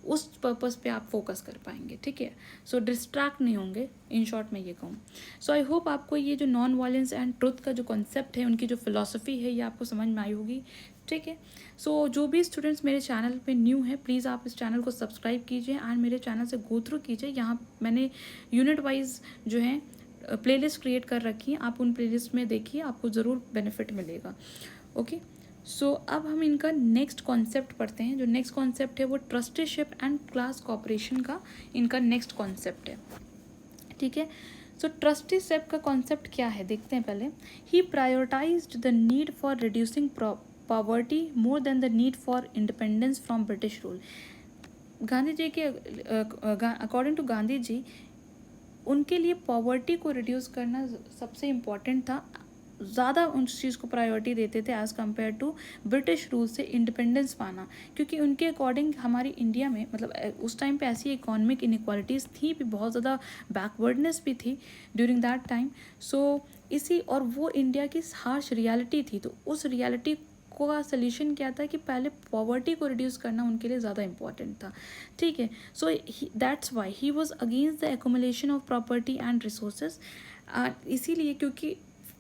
Speaker 1: उस पर्पस पे आप फोकस कर पाएंगे, ठीक है। सो डिस्ट्रैक्ट नहीं होंगे, इन शॉर्ट मैं ये कहूँ। सो आई होप आपको ये जो नॉन वायलेंस एंड ट्रुथ का जो कॉन्सेप्ट है, उनकी जो फिलॉसफी है, ये आपको समझ में आई होगी, ठीक है। सो जो भी स्टूडेंट्स मेरे चैनल पे न्यू हैं, प्लीज़ आप इस चैनल को सब्सक्राइब कीजिए एंड मेरे चैनल से गो थ्रू कीजिए। यहाँ मैंने यूनिट वाइज जो है प्लेलिस्ट क्रिएट कर रखी है, आप उन प्लेलिस्ट में देखिए, आपको ज़रूर बेनिफिट मिलेगा, ओके। सो अब हम इनका नेक्स्ट कॉन्सेप्ट पढ़ते हैं। जो नेक्स्ट कॉन्सेप्ट है वो ट्रस्टीशिप एंड क्लास कॉपरेशन का इनका नेक्स्ट कॉन्सेप्ट है, ठीक है। सो ट्रस्टीशिप का कॉन्सेप्ट क्या है देखते हैं पहले। He prioritised the need for reducing poverty more than the need for independence from British rule. Gandhi ji के अकॉर्डिंग टू गांधी जी, उनके लिए पॉवर्टी को रिड्यूस करना सबसे इम्पॉर्टेंट था, ज़्यादा उस चीज़ को प्रायोरिटी देते थे as compare to British rule से इंडिपेंडेंस पाना। क्योंकि उनके अकॉर्डिंग हमारी इंडिया में, मतलब उस टाइम पे ऐसी इकोनॉमिक इनक्वालिटीज़ थी भी, बहुत ज़्यादा बैकवर्डनेस भी थी ड्यूरिंग दैट टाइम। सो इसी, और वो इंडिया की हार्श रियलिटी थी, तो उस रियलिटी का सल्यूशन क्या था कि पहले पॉवर्टी को रिड्यूस करना उनके लिए ज़्यादा इंपॉर्टेंट था, ठीक है। So that's why he was against the accumulation of property and resources. इसीलिए क्योंकि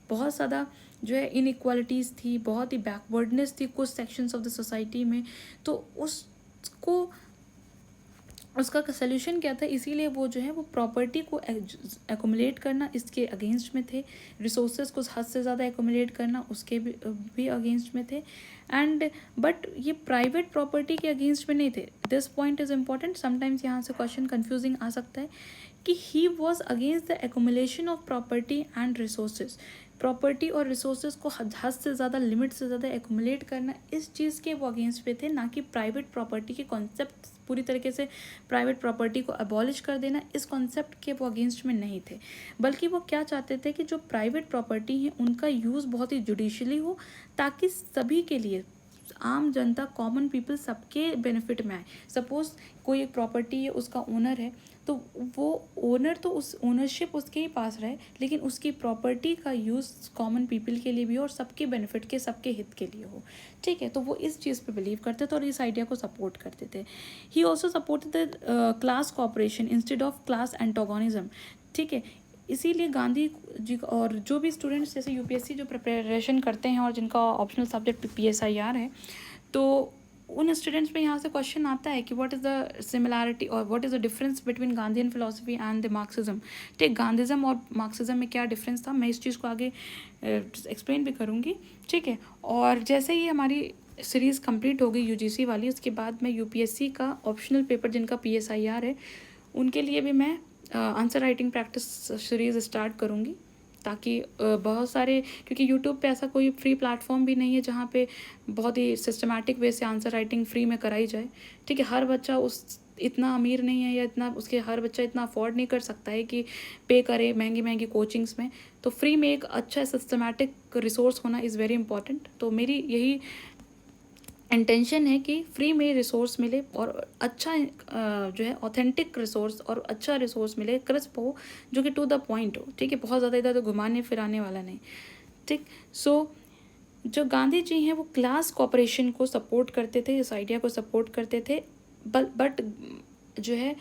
Speaker 1: बहुत ज़्यादा जो है इनइक्वालिटीज़ थी, बहुत ही बैकवर्डनेस थी कुछ सेक्शंस ऑफ द सोसाइटी में, तो उसको, उसका सल्यूशन क्या था, इसीलिए वो जो है वो प्रॉपर्टी को एक्यूमुलेट करना इसके अगेंस्ट में थे, रिसोर्सेज को हद से ज़्यादा एक्यूमुलेट करना उसके भी अगेंस्ट में थे, एंड बट ये प्राइवेट प्रॉपर्टी के अगेंस्ट में नहीं थे। This point is important, sometimes यहाँ से क्वेश्चन कन्फ्यूजिंग आ सकता है कि he was against the accumulation of property and resources. Property और रिसोर्सेज को हद से ज़्यादा, लिमिट से ज़्यादा एक्यूमुलेट करना, इस चीज़ के वो अगेंस्ट पे थे, ना कि प्राइवेट प्रॉपर्टी के कॉन्सेप्ट पूरी तरीके से प्राइवेट प्रॉपर्टी को अबॉलिश कर देना, इस कॉन्सेप्ट के वो अगेंस्ट में नहीं थे। बल्कि वो क्या चाहते थे कि जो प्राइवेट प्रॉपर्टी है उनका यूज़ बहुत ही जुडिशली हो, ताकि सभी के लिए, आम जनता, कॉमन पीपल, सबके बेनिफिट में आए। सपोज़ कोई एक प्रॉपर्टी है, उसका ओनर है, तो वो ओनर तो उस ओनरशिप उसके ही पास रहे, लेकिन उसकी प्रॉपर्टी का यूज़ कॉमन पीपल के लिए भी हो और सबके बेनिफिट के, सबके हित के लिए हो, ठीक है। तो वो इस चीज़ पे बिलीव करते थे और इस आइडिया को सपोर्ट करते थे। He also supported the class cooperation instead of class antagonism, ठीक है। इसीलिए गांधी जी और जो भी स्टूडेंट्स जैसे यूपीएससी जो प्रिपरेशन करते हैं और जिनका ऑप्शनल सब्जेक्ट पीएसआईआर है, तो उन स्टूडेंट्स में यहाँ से क्वेश्चन आता है कि व्हाट इज़ द सिमिलैरिटी और what is the difference between Gandhian philosophy and the Marxism. ठीक, गांधीज़म और मार्क्सिज्म में क्या डिफरेंस था, मैं इस चीज़ को आगे एक्सप्लेन भी करूँगी, ठीक है। और जैसे ही हमारी सीरीज़ कंप्लीट हो गई यूजीसी वाली, उसके बाद मैं यूपीएससी का ऑप्शनल पेपर जिनका पीएसआईआर है, उनके लिए भी मैं answer writing practice series start करूँगी, ताकि बहुत सारे, क्योंकि यूट्यूब पे ऐसा कोई फ्री प्लेटफॉर्म भी नहीं है जहाँ पे बहुत ही सिस्टमैटिक वे से आंसर राइटिंग फ्री में कराई जाए, ठीक है। हर बच्चा उस इतना अमीर नहीं है, या इतना उसके हर बच्चा इतना अफोर्ड नहीं कर सकता है कि पे करे महंगी महंगी कोचिंग्स में। तो फ्री में एक अच्छा सिस्टमैटिक रिसोर्स होना इज़ वेरी इंपॉर्टेंट। तो मेरी यही इंटेंशन है कि फ्री में रिसोर्स मिले और अच्छा जो है ऑथेंटिक रिसोर्स और अच्छा रिसोर्स मिले, क्रिस्प हो, जो कि टू द पॉइंट हो, ठीक है, बहुत ज़्यादा इधर तो घुमाने फिराने वाला नहीं, ठीक। सो जो गांधी जी हैं वो क्लास कॉपरेशन को सपोर्ट करते थे, इस आइडिया को सपोर्ट करते थे, बट जो है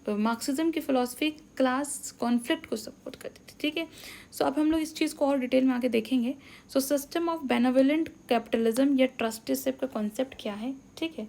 Speaker 1: मार्क्सिज्म की फ़िलासफ़ी क्लास कॉन्फ्लिक्ट को सपोर्ट करती थी, ठीक है। सो अब हम लोग इस चीज़ को और डिटेल में आगे देखेंगे। So system of benevolent capitalism या ट्रस्टीशिप का कॉन्सेप्ट क्या है, ठीक है।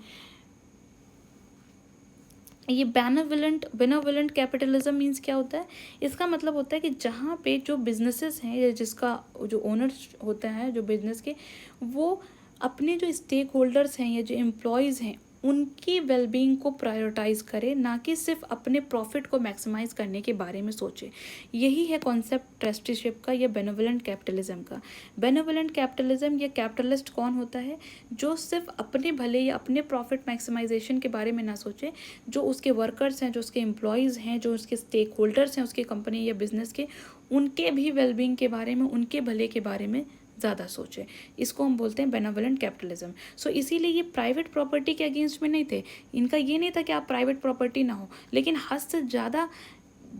Speaker 1: ये बेनेवोलेंट कैपिटलिज्म मीन्स क्या होता है, इसका मतलब होता है कि जहाँ पे जो बिजनेसेस हैं या जिसका जो ओनर होता है जो बिजनेस के, वो अपने जो स्टेक होल्डर्स हैं या जो एम्प्लॉयज़ हैं उनकी वेलबींग को प्रायोरिटाइज करे, ना कि सिर्फ अपने प्रॉफिट को मैक्सिमाइज करने के बारे में सोचे। यही है कॉन्सेप्ट ट्रस्टीशिप का या बेनेवोलेंट कैपिटलिज्म का। बेनेवोलेंट कैपिटलिज्म या कैपिटलिस्ट कौन होता है, जो सिर्फ अपने भले या अपने प्रॉफिट मैक्सिमाइजेशन के बारे में ना सोचे, जो उसके वर्कर्स हैं, जो उसके एम्प्लॉयज़ हैं, जो उसके स्टेक होल्डर्स हैं उसकी कंपनी या बिजनेस के, उनके भी वेलबींग के बारे में, उनके भले के बारे में ज़्यादा सोचे। इसको हम बोलते हैं बेनेवोलेंट कैपिटलिज्म। सो इसीलिए ये प्राइवेट प्रॉपर्टी के अगेंस्ट में नहीं थे। इनका ये नहीं था कि आप प्राइवेट प्रॉपर्टी ना हो, लेकिन हद से ज़्यादा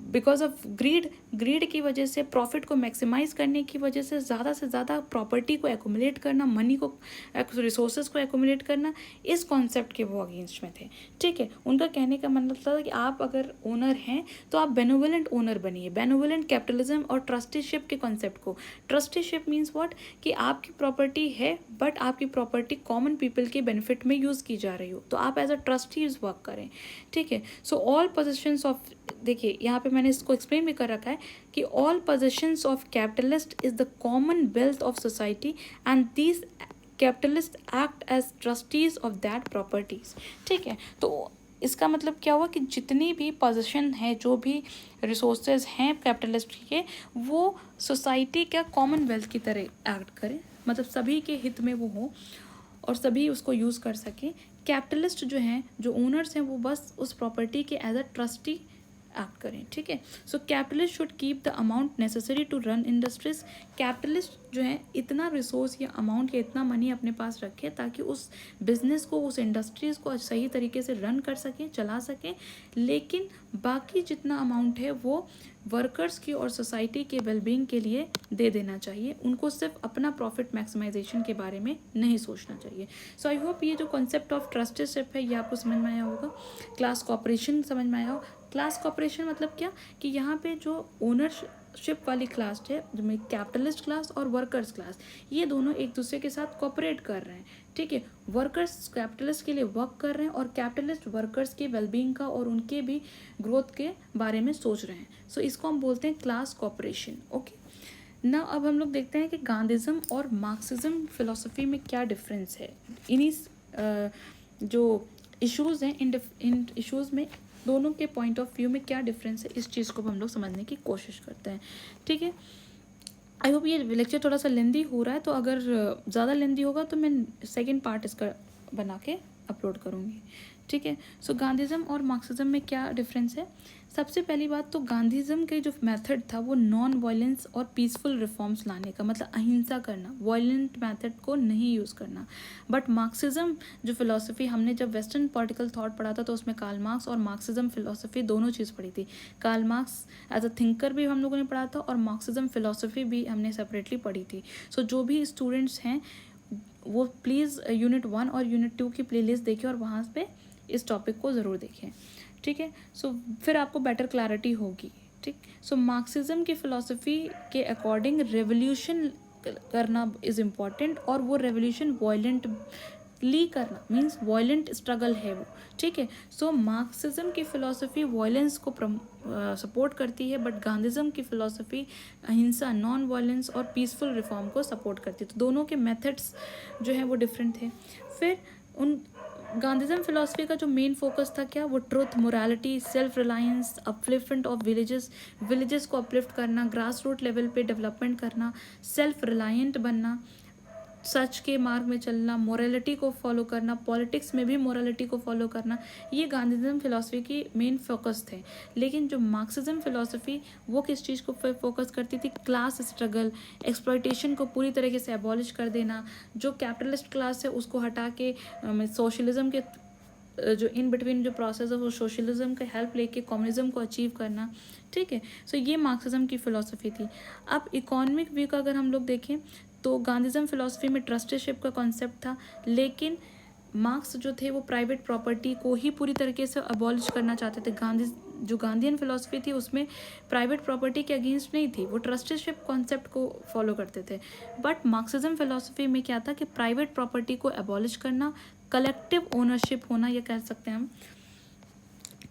Speaker 1: बिकॉज ऑफ ग्रीड की वजह से, प्रॉफिट को मैक्सिमाइज करने की वजह से ज़्यादा प्रॉपर्टी को एक्यूमुलेट करना, मनी को, रिसोर्सेज को एक्यूमुलेट करना, इस कॉन्सेप्ट के वो अगेंस्ट में थे, ठीक है। उनका कहने का मतलब था कि आप अगर ओनर हैं तो आप बेनेवोलेंट ओनर बनिए। बेनेवोलेंट कैपिटलिज्म और ट्रस्टीशिप के कॉन्सेप्ट को, ट्रस्टीशिप मीन्स व्हाट, कि आपकी प्रॉपर्टी है बट आपकी प्रॉपर्टी कॉमन पीपल के बेनिफिट में यूज़ की जा रही हो, तो आप एज अ ट्रस्टीज वर्क करें, ठीक है। सो ऑल पोजीशंस ऑफ, देखिए यहाँ पे मैंने इसको एक्सप्लेन भी कर रखा है कि all positions of capitalist is the common wealth of society and these capitalist act as trustees of that properties, ठीक है। तो इसका मतलब क्या हुआ कि जितनी भी पोजीशन है, जो भी रिसोर्सेज हैं कैपिटलिस्ट के, वो सोसाइटी का कॉमन वेल्थ की तरह एक्ट करें, मतलब सभी के हित में वो हो और सभी उसको यूज़ कर सकें। कैपिटलिस्ट जो हैं, जो ओनर्स हैं, वो बस उस प्रॉपर्टी के एज अ ट्रस्टी एक्ट करें, ठीक है। So capitalist should keep the amount necessary to run industries. Capitalist जो है इतना रिसोर्स या अमाउंट या इतना मनी अपने पास रखे ताकि उस बिजनेस को, उस इंडस्ट्रीज़ को सही तरीके से रन कर सकें, चला सकें, लेकिन बाकी जितना अमाउंट है वो वर्कर्स की और सोसाइटी के वेलबींग के लिए दे देना चाहिए। उनको सिर्फ अपना प्रॉफिट मैक्सिमाइजेशन के बारे में नहीं सोचना चाहिए। सो आई होप ये जो कॉन्सेप्ट ऑफ ट्रस्टीशिप है ये आपको समझ में आया होगा। क्लास कॉपरेशन समझ में आया हो। क्लास कॉपरेशन मतलब क्या, कि यहाँ पे जो ओनरशिप वाली क्लास है, जिसमें कैपिटलिस्ट क्लास और वर्कर्स क्लास, ये दोनों एक दूसरे के साथ कॉपरेट कर रहे हैं, ठीक है। वर्कर्स कैपिटलिस्ट के लिए वर्क कर रहे हैं और कैपिटलिस्ट वर्कर्स के वेलबींग का और उनके भी ग्रोथ के बारे में सोच रहे हैं। सो इसको हम बोलते हैं क्लास कॉपरेशन, ओके ना। अब हम लोग देखते हैं कि गांधीज़म और मार्क्सिज्म फिलोसफी में क्या डिफरेंस है। इन्हीं जो इश्यूज़ हैं, इन इश्यूज़ में दोनों के पॉइंट ऑफ व्यू में क्या डिफरेंस है, इस चीज़ को हम लोग समझने की कोशिश करते हैं, ठीक है। आई होप ये लेक्चर थोड़ा सा लेंदी हो रहा है, तो अगर ज़्यादा लेंदी होगा तो मैं सेकंड पार्ट इसका बना के अपलोड करूँगी, ठीक है। सो गांधीज़म और मार्क्सिज्म में क्या डिफरेंस है। सबसे पहली बात तो गांधीज़म के जो मेथड था वो नॉन वायलेंस और पीसफुल रिफॉर्म्स लाने का, मतलब अहिंसा करना, वायलेंट मेथड को नहीं यूज़ करना। बट मार्क्सिज्म जो फिलोसफी, हमने जब वेस्टर्न पॉलिटिकल थॉट पढ़ा था तो उसमें कार्ल मार्क्स और मार्क्सिज्म फिलोसफी दोनों चीज़ पढ़ी थी। Karl Marx as a thinker भी हम लोगों ने पढ़ा था और मार्क्सिज्म फिलोसफी भी हमने सेपरेटली पढ़ी थी। सो जो भी स्टूडेंट्स हैं वो प्लीज़ यूनिट 1 और यूनिट 2 की प्लेलिस्ट देखें और वहाँ पे इस टॉपिक को ज़रूर देखें, ठीक है। सो फिर आपको बेटर क्लैरिटी होगी, ठीक। सो मार्क्सिज्म की फ़िलासफ़ी के अकॉर्डिंग रेवोल्यूशन करना इज़ इम्पॉर्टेंट, और वो रेवोल्यूशन वायलेंटली करना मीन्स वायलेंट स्ट्रगल है वो, ठीक है। सो मार्क्सिज्म की फ़िलासफ़ी वायलेंस को सपोर्ट करती है, बट गांधीज़म की फ़िलासफ़ी अहिंसा, नॉन वायलेंस और पीसफुल रिफॉर्म को सपोर्ट करती है। तो दोनों के मेथड्स जो हैं वो डिफरेंट थे। फिर उन गांधीज़म फिलोसफी का जो मेन फोकस था क्या, वो truth, morality, self reliance, upliftment of villages को अपलिफ्ट करना, ग्रास रूट लेवल पे डेवलपमेंट करना, सेल्फ रिलायंट बनना, सच के मार्ग में चलना, मोरालिटी को फॉलो करना, पॉलिटिक्स में भी मोरालिटी को फॉलो करना, ये गांधीज़म फिलोसफी की मेन फोकस थे। लेकिन जो मार्क्सिज्म फिलोसफी वो किस चीज़ को फोकस करती थी, क्लास स्ट्रगल, एक्सप्लॉयटेशन को पूरी तरीके से एबॉलिश कर देना, जो कैपिटलिस्ट क्लास है उसको हटा के सोशलिज्म के जो इन बिटवीन जो प्रोसेस है वो सोशलिज्म का हेल्प लेके कम्युनिज्म को अचीव करना, ठीक है। सो ये मार्क्सिज्म की फ़िलासफ़ी थी। अब इकोनॉमिक व्यू का अगर हम लोग देखें तो गांधीज़म फिलोसफी में ट्रस्टीशिप का कॉन्सेप्ट था, लेकिन मार्क्स जो थे वो प्राइवेट प्रॉपर्टी को ही पूरी तरीके से अबॉलिश करना चाहते थे। जो गांधीयन फिलॉसफी थी उसमें प्राइवेट प्रॉपर्टी के अगेंस्ट नहीं थी, वो ट्रस्टीशिप कॉन्सेप्ट को फॉलो करते थे। बट मार्क्सिज्म फिलॉसफी में क्या था कि प्राइवेट प्रॉपर्टी को एबॉलिश करना, कलेक्टिव ओनरशिप होना, ये कह सकते हैं हम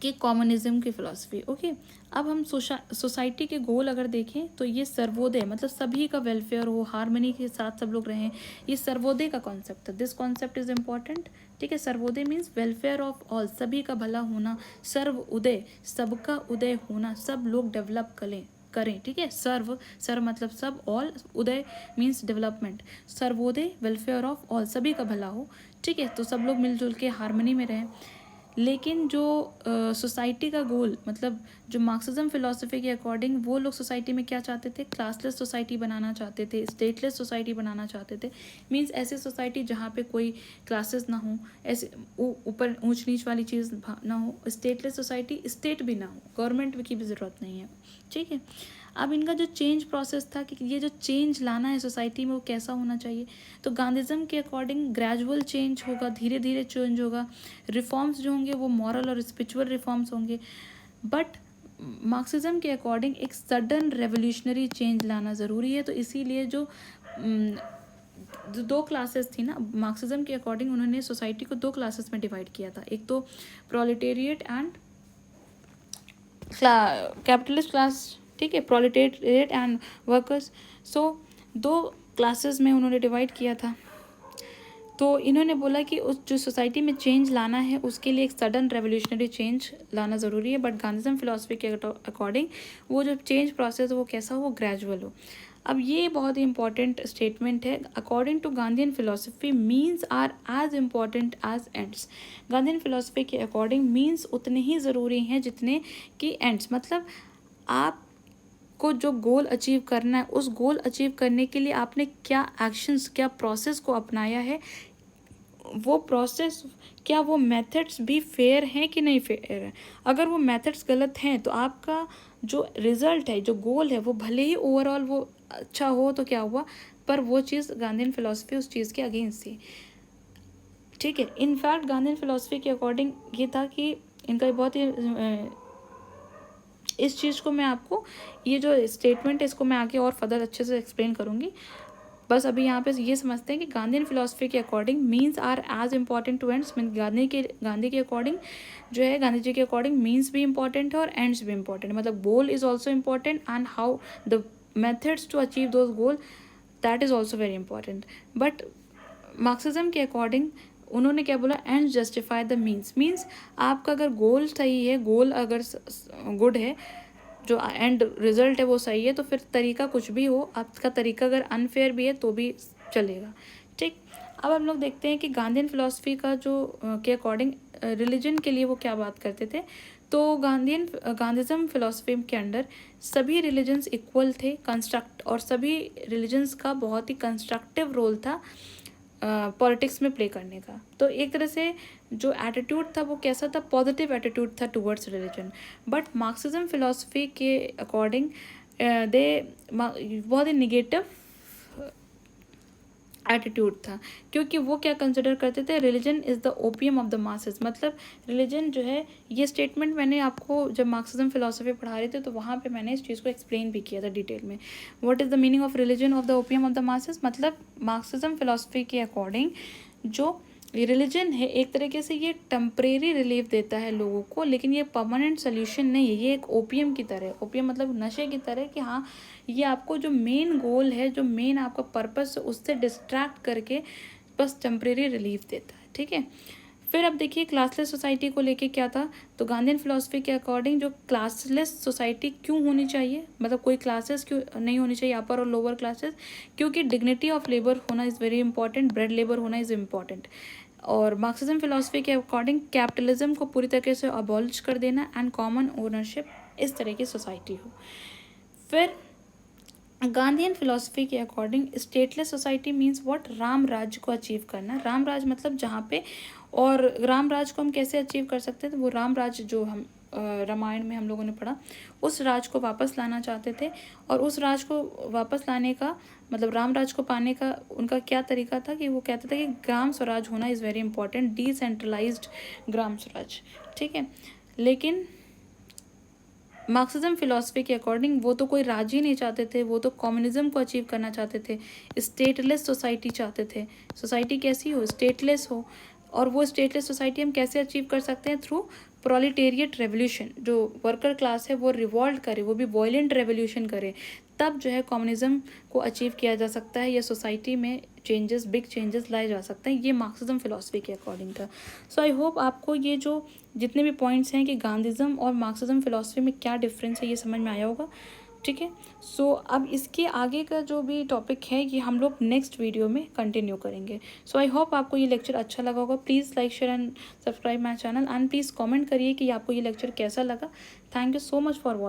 Speaker 1: कि कॉमनिज्म की फिलॉसफी। ओके, अब हम सोसाइटी के गोल अगर देखें तो ये सर्वोदय, मतलब सभी का वेलफेयर हो, हारमोनी के साथ सब लोग रहें, ये सर्वोदय का कॉन्सेप्ट था। This concept is important. ठीक है, Sarvodaya means welfare of all, सभी का भला होना, सर्व उदय, सबका उदय होना, सब लोग डेवलप करें। ठीक है, सर्व मतलब सब, all, Uday means development, Sarvodaya welfare of all, सभी का भला हो। ठीक है, तो सब लोग मिलजुल के हारमोनी में रहें। लेकिन जो सोसाइटी का गोल, मतलब जो मार्क्सिज्म फिलॉसफी के अकॉर्डिंग वो लोग सोसाइटी में क्या चाहते थे, क्लासलेस सोसाइटी बनाना चाहते थे, स्टेटलेस सोसाइटी बनाना चाहते थे। मींस ऐसी सोसाइटी जहाँ पे कोई क्लासेस ना हो, ऐसे ऊपर ऊंच नीच वाली चीज़ ना हो, स्टेटलेस सोसाइटी, स्टेट भी ना हो, गवर्नमेंट की भी ज़रूरत नहीं है। ठीक है, अब इनका जो चेंज प्रोसेस था कि ये जो चेंज लाना है सोसाइटी में वो कैसा होना चाहिए, तो गांधीज़म के अकॉर्डिंग ग्रेजुअल चेंज होगा, धीरे धीरे चेंज होगा। रिफॉर्म्स जो होंगे वो मॉरल और स्पिरिचुअल रिफॉर्म्स होंगे। बट मार्क्सिज्म के अकॉर्डिंग एक सडन रेवोल्यूशनरी चेंज लाना ज़रूरी है। तो इसीलिए जो दो क्लासेस थी ना, मार्क्सिज्म के अकॉर्डिंग उन्होंने सोसाइटी को दो क्लासेस में डिवाइड किया था, एक तो प्रोलेटेरिएट एंड कैपिटलिस्ट क्लास। ठीक है, प्रोलेटेरिएट एंड वर्कर्स। सो दो क्लासेस में उन्होंने डिवाइड किया था। तो इन्होंने बोला कि उस जो सोसाइटी में चेंज लाना है उसके लिए एक सडन रेवोल्यूशनरी चेंज लाना ज़रूरी है। बट गांधीज़म फिलॉसफी के अकॉर्डिंग वो जो चेंज प्रोसेस वो कैसा हो, ग्रेजुअल हो। अब ये बहुत ही इंपॉर्टेंट स्टेटमेंट है। According to Gandhian philosophy means are as important as ends. Gandhian philosophy के अकॉर्डिंग मीन्स उतने ही ज़रूरी हैं जितने कि एंड्स। मतलब आप को जो गोल अचीव करना है, उस गोल अचीव करने के लिए आपने क्या एक्शंस, क्या प्रोसेस को अपनाया है, वो प्रोसेस, क्या वो मेथड्स भी फेयर हैं कि नहीं फेयर है। अगर वो मेथड्स गलत हैं तो आपका जो रिजल्ट है, जो गोल है, वो भले ही ओवरऑल वो अच्छा हो तो क्या हुआ, पर वो चीज़ गांधीयन फिलॉसफी उस चीज़ के अगेंस्ट थी। ठीक है, इनफैक्ट गांधीयन फिलॉसफी के अकॉर्डिंग ये था कि इनका बहुत ही इस चीज़ को मैं आपको, ये जो स्टेटमेंट है इसको मैं आगे और फर्दर अच्छे से एक्सप्लेन करूँगी। बस अभी यहाँ पे ये समझते हैं कि गांधीयन फिलॉसफी के according means are as important to ends. Mean Gandhi के अकॉर्डिंग जो है, गांधी जी के अकॉर्डिंग मीन्स भी इम्पॉर्टेंट है और एंड्स भी इम्पॉर्टेंट है। मतलब goal is also important and how the methods to achieve those goal, that is also very important. But Marxism के अकॉर्डिंग उन्होंने क्या बोला, एंड जस्टिफाई द मीन्स आपका अगर गोल सही है, गोल अगर गुड है, जो एंड रिजल्ट है वो सही है, तो फिर तरीका कुछ भी हो, आपका तरीका अगर अनफेयर भी है तो भी चलेगा। ठीक, अब हम लोग देखते हैं कि गांधीयन फिलॉसफी का जो के अकॉर्डिंग रिलीजन के लिए वो क्या बात करते थे। तो गांधीज़म फिलॉसफी के अंडर सभी रिलीजन्स इक्वल थे, कंस्ट्रक्ट, और सभी रिलीजन्स का बहुत ही कंस्ट्रक्टिव रोल था पॉलिटिक्स में प्ले करने का। तो एक तरह से जो एटीट्यूड था वो कैसा था, पॉजिटिव एटीट्यूड था towards religion. But Marxism philosophy के अकॉर्डिंग दे बहुत ही निगेटिव एटीट्यूड था, क्योंकि वो क्या कंसिडर करते थे, religion is the opium of the masses. मतलब रिलीजन जो है, ये स्टेटमेंट मैंने आपको जब मार्क्सिज्म फिलॉसफी पढ़ा रहे थे तो वहाँ पे मैंने इस चीज़ को एक्सप्लेन भी किया था डिटेल में। What is the meaning of religion of the opium of the masses, मतलब मार्क्सिज्म फिलॉसफी के अकॉर्डिंग जो रिलीजन है एक तरीके से ये टेम्परेरी रिलीफ देता है लोगों को, लेकिन ये परमानेंट सोल्यूशन नहीं है। ये एक ओपियम की तरह, ओपियम मतलब नशे की तरह, कि हाँ ये आपको जो मेन गोल है, जो मेन आपका पर्पस है, उससे डिस्ट्रैक्ट करके बस टेम्परेरी रिलीफ देता है। ठीक है, फिर अब देखिए क्लासलेस सोसाइटी को लेके क्या था। तो गांधीयन फिलॉसफी के अकॉर्डिंग जो क्लासलेस सोसाइटी क्यों होनी चाहिए, मतलब कोई क्लासेस क्यों नहीं होनी चाहिए, अपर और लोअर क्लासेस, क्योंकि डिग्निटी ऑफ लेबर होना is very important, bread labour होना इज़ इम्पॉर्टेंट। और मार्क्सिज्म फिलॉसफी के अकॉर्डिंग कैपिटलिज्म को पूरी तरीके से अबॉलिश कर देना एंड कॉमन ओनरशिप, इस तरह की सोसाइटी हो। फिर गांधीयन फिलॉसफी के according stateless society means what, Ram राज्य को अचीव करना। राम राज्य मतलब जहाँ पे, और राम राज्य को हम कैसे अचीव कर सकते थे, तो वो राम राज्य जो हम रामायण में हम लोगों ने पढ़ा, उस राज को वापस लाना चाहते थे। और उस राज को वापस लाने का मतलब राम राज को पाने का उनका क्या तरीका था कि वो कहते थे कि ग्राम स्वराज होना is very important, decentralised Gram Swaraj. ठीक है, लेकिन मार्क्सिज्म फिलॉसफी के अकॉर्डिंग वो तो कोई राज ही नहीं चाहते थे, वो तो कम्युनिज्म को अचीव करना चाहते थे, स्टेटलेस सोसाइटी चाहते थे। सोसाइटी कैसी हो? स्टेटलेस हो। और वो स्टेटलेस सोसाइटी हम कैसे अचीव कर सकते हैं? Through proletariat revolution. जो वर्कर क्लास है वो रिवॉल्ट करे, वो भी वॉयलेंट रेवोल्यूशन करे, तब जो है कम्युनिज्म को अचीव किया जा सकता है या सोसाइटी में चेंजेस, बिग चेंजेस लाए जा सकते हैं। ये मार्क्सिज्म फिलॉसफी के अकॉर्डिंग था। सो आई होप आपको ये जो जितने भी पॉइंट्स हैं कि गांधीज्म और मार्क्सिज्म फिलॉसफी में क्या डिफरेंस है ये समझ में आया होगा। ठीक है। सो अब इसके आगे का जो भी टॉपिक है ये हम लोग नेक्स्ट वीडियो में कंटिन्यू करेंगे। सो आई होप आपको ये लेक्चर अच्छा लगा होगा। Please like share and subscribe my channel and please comment करिए कि आपको ये लेक्चर कैसा लगा। Thank you so much for watching.